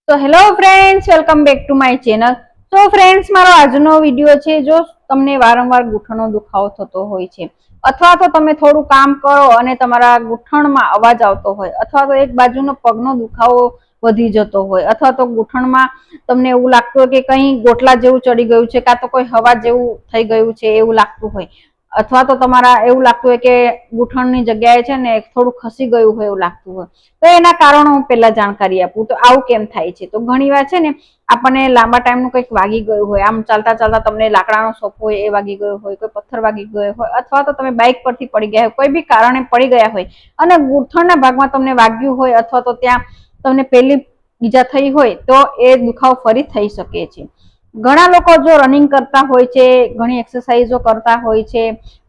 તો hello friends, welcome back to my channel. તો friends, મારો આજનો વિડીયો છે. જો તમને વારંવાર ગૂંઠણનો દુખાવો થતો હોય છે, અથવા તો તમે થોડું કામ કરો અને તમારા ગૂંઠણમાં અવાજ આવતો હોય, અથવા તો એક બાજુનો પગનો દુખાવો વધી જતો હોય, અથવા તો ગૂંઠણમાં તમને એવું લાગતું હોય કે કંઈ ગોટલા જેવું ચડી ગયું છે, કાં તો કોઈ હવા જેવું થઈ ગયું છે એવું લાગતું હોય, અથવા તો તમારા એવું લાગતું હોય કે ગૂંઠણની જગ્યાએ છે ને થોડું ખસી ગયું હોય એવું લાગતું હોય. તો એના કારણો હું પહેલા જાણકારી આપું. તો આવું કેમ થાય છે? તો ઘણી વાર છે ને આપણને લાંબા ટાઈમનું કંઈક વાગી ગયું હોય, આમ ચાલતા ચાલતા તમને લાકડાનો સોફો હોય એ વાગી ગયો હોય, કોઈ પથ્થર વાગી ગયો હોય, અથવા તો તમે બાઇક પરથી પડી ગયા હોય, કોઈ બી કારણે પડી ગયા હોય અને ગૂંઠણના ભાગમાં તમને વાગ્યું હોય, અથવા તો ત્યાં તમને પહેલી ઈજા થઈ હોય, તો એ દુખાવો ફરી થઈ શકે છે. ઘણા લોકો જો રનિંગ કરતા હોય છે, ઘણી એક્સરસાઇઝો કરતા હોય છે,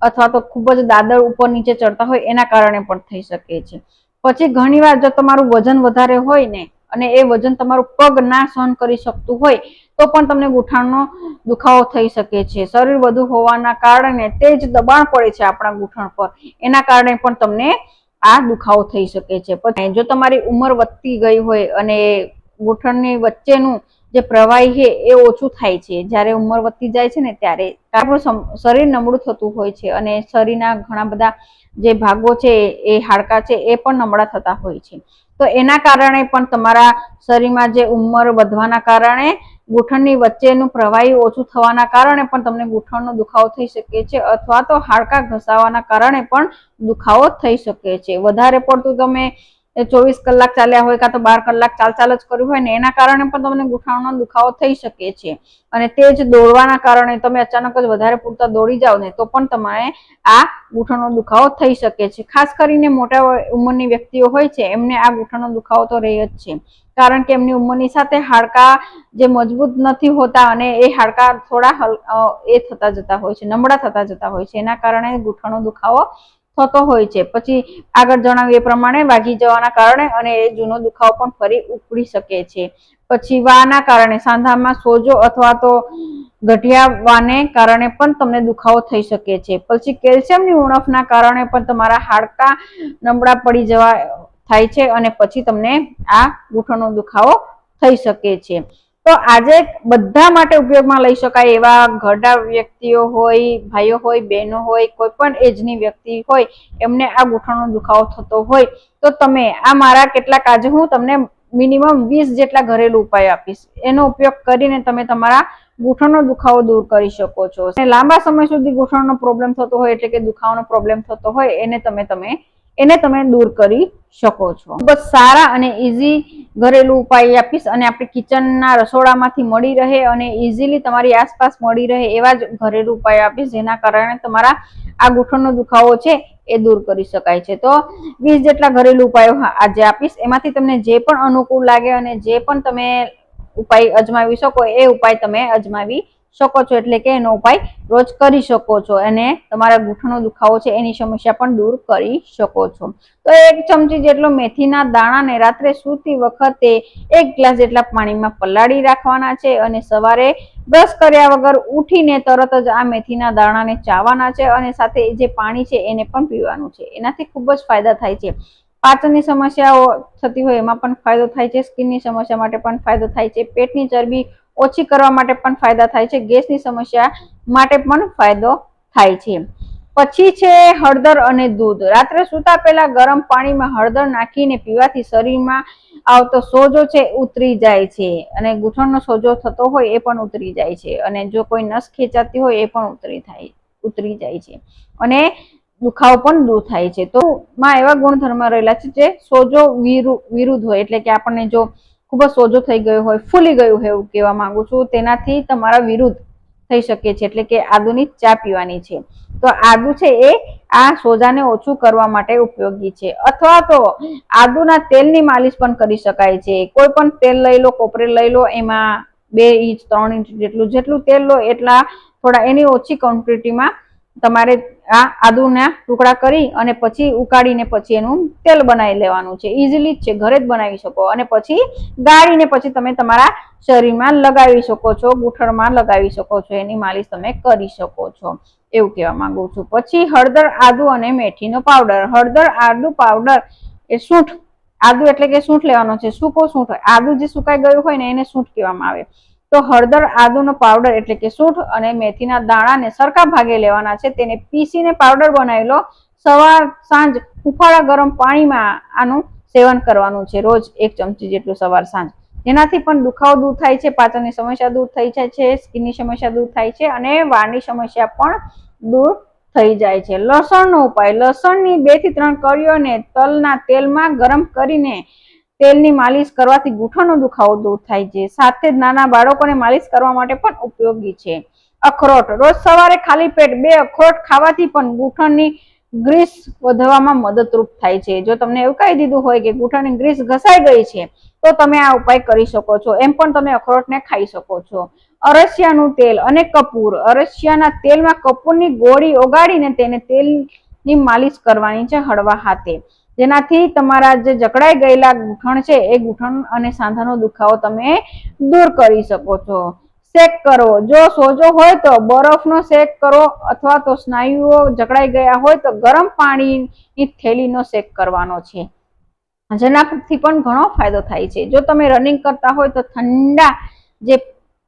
અથવા તો ખૂબ જ દાદર ઉપર નીચે ચડતા હોય, એના કારણે પણ થઈ શકે છે. પછી ઘણી વાર જો તમારું વજન વધારે હોય ને, અને એ વજન તમારું પગ ના સહન કરી શકતું હોય, તો પણ તમને ગૂંઠણનો દુખાવો થઈ શકે છે. શરીર વધુ હોવાના કારણે તે જ દબાણ પડે છે આપણા ગૂંઠણ પર, એના કારણે પણ તમને આ દુખાવો થઈ શકે છે. પછી જો તમારી ઉંમર વધતી ગઈ હોય અને ગૂંઠણની વચ્ચેનું જે પ્રવાહી છે એ ઓછું થાય છે, જ્યારે ઉંમર વધતી જાય છે ને ત્યારે આપણું શરીર નબળું થતું હોય છે, અને શરીરના ઘણા બધા જે ભાગો છે, એ હાડકા છે, એ પણ નબળા થતા હોય છે. તો એના કારણે પણ તમારા શરીરમાં જે ઉંમર વધવાના કારણે ગૂંઠણની વચ્ચેનું પ્રવાહી ઓછું થવાના કારણે પણ તમને ગૂંઠણનો દુખાવો થઈ શકે છે, અથવા તો હાડકા ઘસાવાના કારણે પણ દુખાવો થઈ શકે છે. વધારે પડતું તમે 24 કલાક ચાલ્યા હોય, કાં તો 12 કલાક ચાલ જ કર્યું હોય ને, એના કારણે પણ તમને ગૂંઠણનો દુખાવો થઈ શકે છે. અને તે જ દોડવાના કારણે તમે અચાનક જ વધારે પૂરતા દોડી જાઓ ને, તો પણ તમારે આ ગૂંઠણનો દુખાવો થઈ શકે છે. ખાસ કરીને મોટા ઉંમરની વ્યક્તિઓ હોય છે, એમને આ ગૂંઠણનો દુખાવો તો રહે જ છે, કારણ કે એમની ઉંમરની સાથે હાડકા જે મજબૂત નથી હોતા, અને એ હાડકા થોડા એ થતા જતા હોય છે, નબળા થતા જતા હોય છે, એના કારણે ગૂંઠણનો દુખાવો થતો હોય છે. પછી આગળ જણાવ્યું એ પ્રમાણે વાગી જવાના કારણે અને એ જૂનો દુખાવો પણ ફરી ઉપડી શકે છે. પછી વાના કારણે સાંધામાં સોજો અથવા તો ગઠિયા વાને કારણે પણ તમને દુખાવો થઈ શકે છે. પછી કેલ્શિયમની ઉણપના કારણે પણ તમારા હાડકા નબળા પડી જવા થાય છે, અને પછી તમને આ ગૂંઠણનો દુખાવો થઈ શકે છે. તો આજે બધા માટે ઉપયોગમાં લઈ શકાય એવા ઘરડા વ્યક્તિઓ હોય, ભાઈઓ હોય, બહેનો હોય, કોઈ પણ એજની વ્યક્તિ હોય, એમને આ ગૂંઠણનો દુખાવો થતો હોય, તો તમે આ મારા કેટલાક આજે હું તમને મિનિમમ 20 જેટલા ઘરેલું ઉપાય આપીશ. એનો ઉપયોગ કરીને તમે તમારા ગૂંઠણનો દુખાવો દૂર કરી શકો છો. અને લાંબા સમય સુધી ગૂંઠણનો પ્રોબ્લેમ થતો હોય, એટલે કે દુખાવાનો પ્રોબ્લેમ થતો હોય, એને તમે દૂર કરી શકો છો. ખૂબ જ સારા અને ઈઝી ઘરેલું ઉપાય આપીશ, અને આપણે કિચનના રસોડામાંથી મળી રહે અને ઈઝીલી તમારી આસપાસ મળી રહે એવા જ ઘરેલું ઉપાય આપીશ, જેના કારણે તમારા આ ગૂંઠણનો દુખાવો છે એ દૂર કરી શકાય છે. તો 20 જેટલા ઘરેલું ઉપાયો આજે આપીશ. એમાંથી તમને જે પણ અનુકૂળ લાગે અને જે પણ તમે ઉપાય અજમાવી શકો, એ ઉપાય તમે અજમાવી શકો છો, એટલે કે એનો ઉપાય રોજ કરી શકો છો, અને તમારા ગૂંઠણનો દુખાવો છે એની સમસ્યા પણ દૂર કરી શકો છો. તો 1 ચમચી જેટલો મેથીના દાણાને રાત્રે સૂતી વખતે 1 ગ્લાસ જેટલા પાણીમાં પલાળી રાખવાના છે, અને સવારે બ્રશ કર્યા વગર ઉઠીને તરત જ આ મેથીના દાણાને ચાવવાના છે, અને સાથે જે પાણી છે એને પણ પીવાનું છે. એનાથી ખૂબ જ ફાયદા થાય છે. પાચનની સમસ્યાઓ થતી હોય એમાં પણ ફાયદો થાય છે, સ્કિનની સમસ્યા માટે પણ ફાયદો થાય છે, પેટની ચરબી ઓછી કરવા માટે પણ ફાયદા થાય છે, ગેસની સમસ્યા માટે પણ ફાયદો થાય છે. પછી છે હળદર અને દૂધ. રાત્રે સૂતા પહેલા ગરમ પાણીમાં હળદર નાખીને પીવાથી શરીરમાં આવતો સોજો છે ઉતરી જાય છે, અને ગૂંઠણનો સોજો થતો હોય એ પણ ઉતરી જાય છે, અને જો કોઈ નસ ખેંચાતી હોય એ પણ ઉતરી જાય છે, અને દુખાવો પણ દૂર થાય છે. તો માં એવા ગુણધર્મ રહેલા છે જે સોજો વિરુદ્ધ હોય, એટલે કે આપણને જો ખૂબ જ સોજો થઈ ગયો હોય, ફૂલી ગયું હોય, એવું કહેવા માંગુ છું, તેનાથી તમારા વિરુદ્ધ થઈ શકે છે, એટલે કે આદુની ચા પીવાની છે. તો આદુ છે એ આ સોજાને ઓછું કરવા માટે ઉપયોગી છે. અથવા તો આદુના તેલની માલિશ પણ કરી શકાય છે. કોઈ પણ તેલ લઈ લો, કોપરેલ લઈ લો, એમાં 2 ઇંચ 3 ઇંચ જેટલું તેલ લો, એટલા થોડા એની ઓછી ક્વોન્ટિટીમાં તમારે આ આદુના ટુકડા કરી અને પછી ઉકાળીને પછી એનું તેલ બનાવી લેવાનું છે. ઈઝીલી જ છે, ઘરે જ બનાવી શકો, અને પછી ગાળીને પછી તમે તમારા શરીરમાં લગાવી શકો છો, ગૂંઠણમાં લગાવી શકો છો, એની માલિશ તમે કરી શકો છો, એવું કહેવા માંગુ છું. પછી હળદર, આદુ અને મેથીનો પાવડર. હળદર, આદુ પાવડર એ સૂંઠ આદુ એટલે કે સૂંઠ લેવાનો છે, સૂકો સૂંઠ, આદુ જે સુકાઈ ગયું હોય ને એને સૂંઠ કહેવામાં આવે. તો હળદર આદુનો પાવડર એટલે કે સૂંઠ અને મેથીના દાણાને સરખા ભાગે લેવાના છે, તેને પીસીને પાવડર બનાવી લો. સવાર સાંજ હુંફાળા ગરમ પાણીમાં આનું સેવન કરવાનું છે, રોજ 1 ચમચી જેટલું સવાર સાંજ. જેનાથી પણ દુખાવો દૂર થાય છે, પાચનની સમસ્યા દૂર થઈ જાય છે, સ્કિનની સમસ્યા દૂર થાય છે અને વાળની સમસ્યા પણ દૂર થઈ જાય છે. લસણનો ઉપાય, લસણની 2 થી 3 કળીઓને તલના તેલમાં ગરમ કરીને તેલની માલિશ કરવાથી ગૂંઠણનો દુખાવો દૂર થાય છે. સાથે જ નાના બાળકોને માલિશ કરવા માટે પણ ઉપયોગી છે. અખરોટ, રોજ સવારે ખાલી પેટ 2 અખરોટ ખાવાથી પણ ગૂંઠણની ગ્રીસ વધવામાં મદદરૂપ થાય છે. જો તમને એવું કહી દીધું હોય કે ગૂંઠણની ગ્રીસ ઘસાઈ ગઈ છે તો તમે આ ઉપાય કરી શકો છો. એમ પણ તમે અખરોટને ખાઈ શકો છો. અરસિયાનું તેલ અને કપૂર, અરસિયાના તેલમાં કપૂરની ગોળી ઓગાળીને તેને તેલની માલિશ કરવાની છે હળવા હાથે. જેનાથી તમારા જે જકડાઈ ગયેલા ગૂંઠણ છે એ ગૂંઠણ અને સાંધાનો દુખાવો તમે દૂર કરી શકો છો. શેક કરવો, જો સોજો હોય તો બરફનો શેક કરો અથવા તો સ્નાયુઓ જકડાઈ ગયા હોય તો ગરમ પાણીની થેલીનો શેક કરવાનો છે, જેનાથી પણ ઘણો ફાયદો થાય છે. જો તમે રનિંગ કરતા હોય તો ઠંડા જે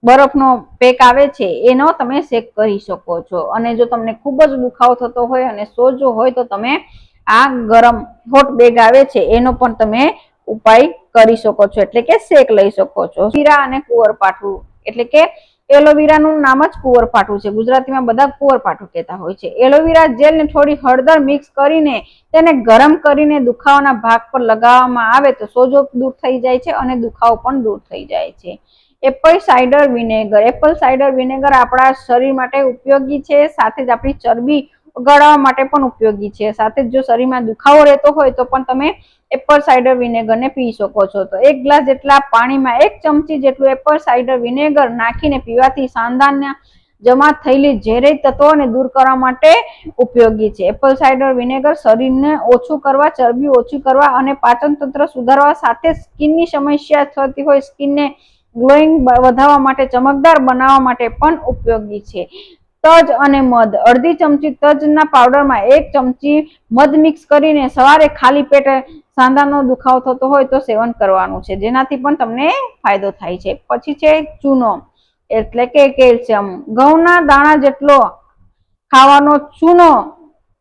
બરફનો પેક આવે છે એનો તમે શેક કરી શકો છો. અને જો તમને ખૂબ જ દુખાવો થતો હોય અને સોજો હોય તો તમે આ ગરમ હોટ બેગ આવે છે એનો પણ તમે ઉપાય કરી શકો છો, એટલે કે શેક લઈ શકો છો. જીરા અને કુંવરપાઠું, એટલે કે એલોવેરાનું નામ જ કુંવરપાઠું છે, ગુજરાતીમાં બધા કુંવરપાઠું કહેતા હોય છે. એલોવેરા જેલને થોડી હળદર મિક્સ કરીને તેને ગરમ કરીને દુખાવાના ભાગ પર લગાવવામાં આવે તો સોજો દૂર થઈ જાય છે અને દુખાવો પણ દૂર થઈ જાય છે. Apple cider vinegar, Apple cider vinegar આપણા શરીર માટે ઉપયોગી છે, સાથે જ આપણી ચરબી ઓગાળવા માટે પણ ઉપયોગી છે. સાથે જ જો શરીરમાં દુખાવો રહેતો હોય તો પણ તમે એપલ સાઇડર વિનેગરને પી શકો છો. તો 1 ગ્લાસ જેટલા પાણીમાં 1 ચમચી જેટલું એપલ સાઇડર વિનેગર નાખીને પીવાથી સાંધાના જમા થયેલી ઝેરી તત્વોને દૂર કરવા માટે ઉપયોગી છે. એપલ સાઇડર વિનેગર શરીરને ઓછું કરવા, ચરબી ઓછી કરવા અને પાચન તંત્ર સુધારવા સાથે સ્કિનની સમસ્યા થતી હોય સ્કિનને ગ્લોઈંગ વધારવા માટે, ચમકદાર બનાવવા માટે પણ ઉપયોગી છે. તજ અને મધ, અડધી ચમચી તજના પાવડરમાં 1 ચમચી મધ મિક્સ કરીને સવારે ખાલી પેટે સાંધાનો દુખાવો થતો હોય તો સેવન કરવાનું છે, જેનાથી પણ તમને ફાયદો થાય છે. પછી છે ચૂનો, એટલે કે કેલ્શિયમ. ઘઉંના દાણા જેટલો ખાવાનો ચૂનો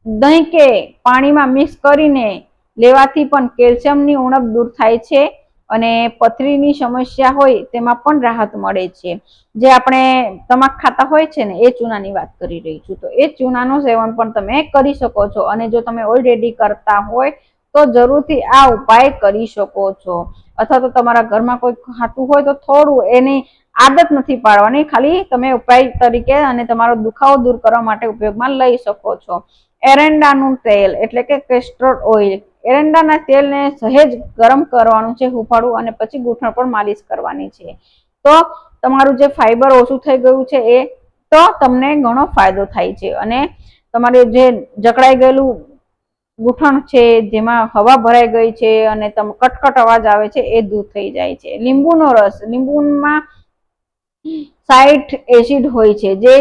દહીં કે પાણીમાં મિક્સ કરીને લેવાથી પણ કેલ્શિયમની ઉણપ દૂર થાય છે અને પથરીની સમસ્યા હોય તેમાં પણ રાહત મળે છે. જે આપણે તમાક ખાતા હોય છે ને એ ચૂનાની વાત કરી રહી છું. તો એ ચૂનાનું સેવન પણ તમે કરી શકો છો. અને જો તમે ઓલરેડી કરતા હોય તો જરૂરથી આ ઉપાય કરી શકો છો. અથવા તો તમારા ઘરમાં કોઈ ખાતું હોય તો થોડું, એની આદત નથી પાડવાની, ખાલી તમે ઉપાય તરીકે અને તમારો દુખાવો દૂર કરવા માટે ઉપયોગમાં લઈ શકો છો. એરંડાનું તેલ, એટલે કે કેસ્ટર ઓઇલ, એરંડાના તેલને સહેજ ગરમ કરવાનું છે હુંફાળું, અને પછી ગૂંઠણ પર માલિશ કરવાની છે. તો તમારું જે ફાઈબર ઓછું થઈ ગયું છે એ તો તમને ઘણો ફાયદો થાય છે અને તમારે જે જકડાઈ ગયેલું ગૂંઠણ છે જેમાં હવા ભરાઈ ગઈ છે અને કટકટ અવાજ આવે છે એ દૂર થઈ જાય છે. લીંબુનો રસ, લીંબુમાં સાઇટ્રિક એસિડ હોય છે જે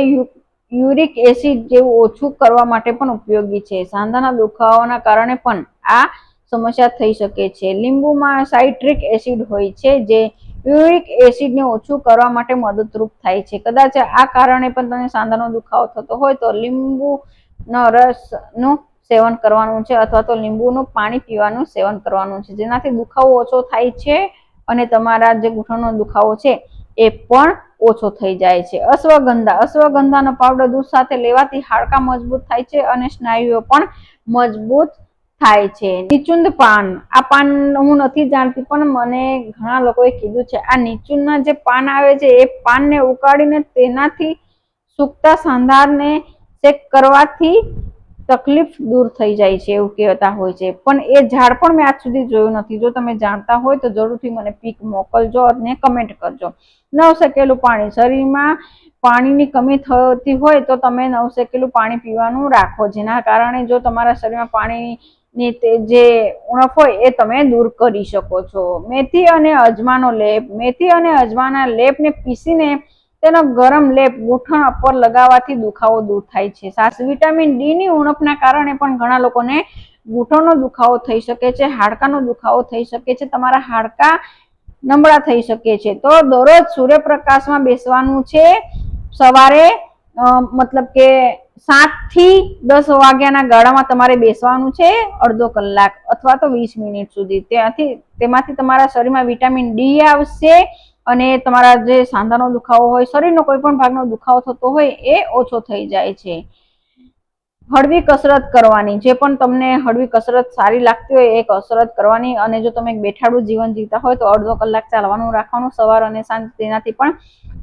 યુરિક એસિડ જેવું ઓછું કરવા માટે પણ ઉપયોગી છે. સાંધાના દુખાવાના કારણે પણ આ સમસ્યા થઈ શકે છે. લીંબુમાં સાઇટ્રિક એસિડ હોય છે જે યુરિક એસિડને ઓછું કરવા માટે મદદરૂપ થાય છે. કદાચ આ કારણે પણ તમને સાંધાનો દુખાવો થતો હોય તો લીંબુનો રસનું સેવન કરવાનું છે અથવા તો લીંબુનું પાણી પીવાનું સેવન કરવાનું છે, જેનાથી દુખાવો ઓછો થાય છે અને તમારા જે ગૂંઠણનો દુખાવો છે એ પણ ઓછો થઈ જાય છે. અશ્વગંધા, અશ્વગંધાનો પાવડર દૂધ સાથે લેવાથી હાડકાં મજબૂત થાય છે અને સ્નાયુઓ પણ મજબૂત થાય છે. નિચુંદ પાન, આ પાન હું નથી જાણતી પણ મને ઘણા લોકોએ કીધું છે. આ નિચુંદના જે પાન આવે છે એ પાનને ઉકાળીને તેનાથી સૂકતા સાંધાને શેક કરવાથી તકલીફ દૂર થઈ જાય છે એવું કહેતા હોય છે. પણ એ ઝાડ પણ મેં આજ સુધી જોયું નથી. જો તમે જાણતા હોય તો જરૂરથી મને પિક મોકલજો અને કમેન્ટ કરજો. નવશેકેલું પાણી, શરીરમાં પાણીની કમી થતી હોય તો તમે નવશેકેલું પાણી પીવાનું રાખો, જેના કારણે જો તમારા શરીરમાં પાણીની જે ઉણપ હોય એ તમે દૂર કરી શકો છો. મેથી અને અજમાનો લેપ, મેથી અને અજમાના લેપને પીસીને તેનો ગરમ લેપ ગૂંઠણ પર લગાવવાથી દુખાવો દૂર થાય છે. વિટામિન ડી ની ઉણપના કારણે પણ ઘણા લોકોને ઘૂંટણનો દુખાવો થઈ શકે છે, હાડકાનો દુખાવો થઈ શકે છે, તમારા હાડકા નબળા થઈ શકે છે. તો દરરોજ સૂર્યપ્રકાશમાં બેસવાનું છે. સવારે મતલબ કે 7 થી 10 વાગ્યાના ગાળામાં તમારે બેસવાનું છે, અડધો કલાક અથવા તો 20 મિનિટ સુધી. તેમાંથી તમારા શરીરમાં વિટામિન ડી આવશે અને તમારા જે સાંધાનો દુખાવો હોય, શરીરનો કોઈ પણ ભાગનો દુખાવો થતો હોય એ ઓછો થઈ જાય છે. હળવી કસરત કરવાની, જે પણ તમને હળવી કસરત સારી લાગતી હોય એ કસરત કરવાની. અને જો તમે બેઠાડું જીવન જીવતા હોય તો અડધો કલાક ચાલવાનું રાખવાનું સવાર અને સાંજ. તેનાથી પણ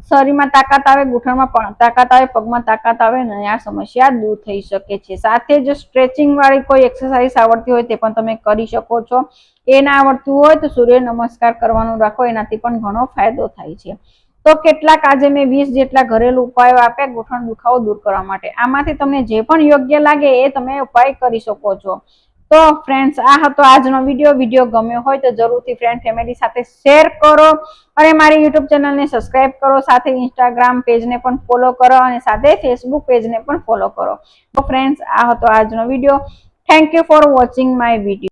શરીરમાં તાકાત આવે, ઘૂંટણમાં પણ તાકાત આવે, પગમાં તાકાત આવે અને આ સમસ્યા દૂર થઈ શકે છે. સાથે જ સ્ટ્રેચિંગ વાળી કોઈ એક્સરસાઇઝ આવડતી હોય તે પણ તમે કરી શકો છો. એ ના આવડતું હોય તો સૂર્ય નમસ્કાર કરવાનું રાખો, એનાથી પણ ઘણો ફાયદો થાય છે. તો કેટલાક આજે મેં 20 જેટલા ઘરેલું ઉપાયો આપ્યા ઘૂંટણ દુખાવો દૂર કરવા માટે. આમાંથી તમને જે પણ યોગ્ય લાગે એ તમે ઉપાય કરી શકો છો. તો ફ્રેન્ડ્સ, આ હતો આજનો વિડીયો ગમ્યો હોય તો જરૂરથી ફ્રેન્ડ ફેમિલી સાથે શેર કરો અને મારી યુટ્યુબ ચેનલને સબસ્ક્રાઇબ કરો. સાથે ઇન્સ્ટાગ્રામ પેજને પણ ફોલો કરો અને સાથે ફેસબુક પેજને પણ ફોલો કરો. તો ફ્રેન્ડ્સ, આ હતો આજનો video. Thank you for watching my video.